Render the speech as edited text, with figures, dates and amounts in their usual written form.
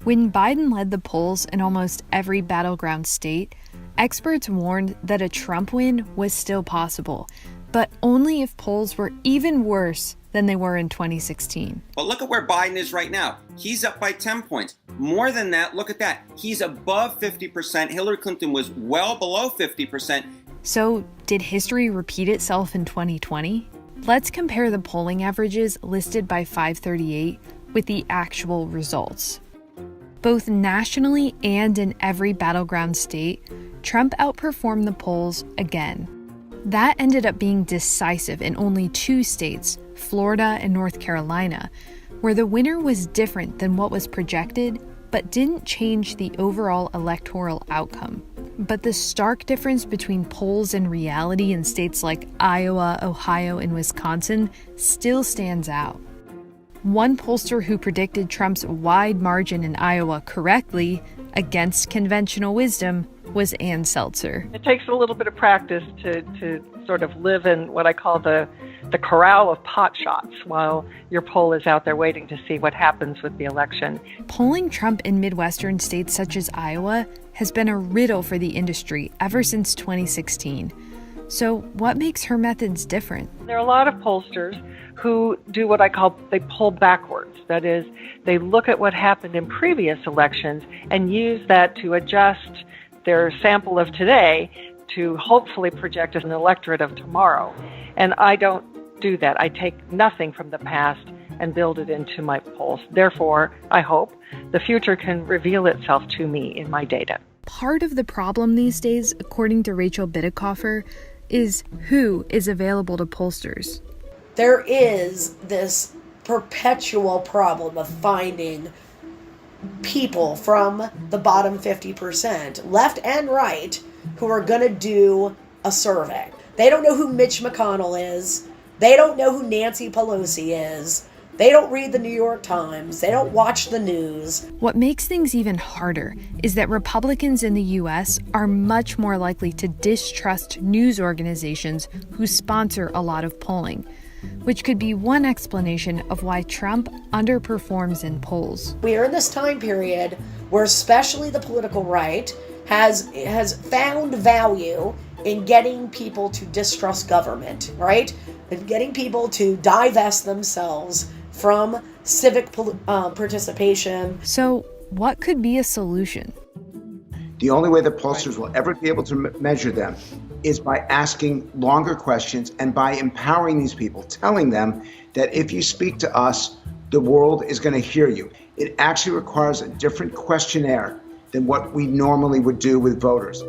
When Biden led the polls in almost every battleground state, experts warned that a Trump win was still possible, but only if polls were even worse than they were in 2016. But look at where Biden is right now. He's up by 10 points. More than that, look at that. He's above 50%. Hillary Clinton was well below 50%. So, did history repeat itself in 2020? Let's compare the polling averages listed by 538 with the actual results. Both nationally and in every battleground state, Trump outperformed the polls again. That ended up being decisive in only 2 states, Florida and North Carolina, where the winner was different than what was projected, but didn't change the overall electoral outcome. But the stark difference between polls and reality in states like Iowa, Ohio, and Wisconsin still stands out. One pollster who predicted Trump's wide margin in Iowa correctly, against conventional wisdom, was Ann Seltzer. It takes a little bit of practice to sort of live in what I call the corral of pot shots while your poll is out there waiting to see what happens with the election. Polling Trump in Midwestern states such as Iowa has been a riddle for the industry ever since 2016. So what makes her methods different? There are a lot of pollsters who do what I call, they pull backwards. That is, they look at what happened in previous elections and use that to adjust their sample of today to hopefully project an electorate of tomorrow. And I don't do that. I take nothing from the past and build it into my polls. Therefore, I hope the future can reveal itself to me in my data. Part of the problem these days, according to Rachel Bidikofer, is who is available to pollsters. There is this perpetual problem of finding people from the bottom 50%, left and right, who are going to do a survey. They don't know who Mitch McConnell is. They don't know who Nancy Pelosi is. They don't read the New York Times. They don't watch the news. What makes things even harder is that Republicans in the U.S. are much more likely to distrust news organizations who sponsor a lot of polling, which could be one explanation of why Trump underperforms in polls. We are in this time period where especially the political right has found value in getting people to distrust government, right? And getting people to divest themselves from civic participation. So what could be a solution? The only way that pollsters will ever be able to measure them is by asking longer questions and by empowering these people, telling them that if you speak to us, the world is going to hear you. It actually requires a different questionnaire than what we normally would do with voters.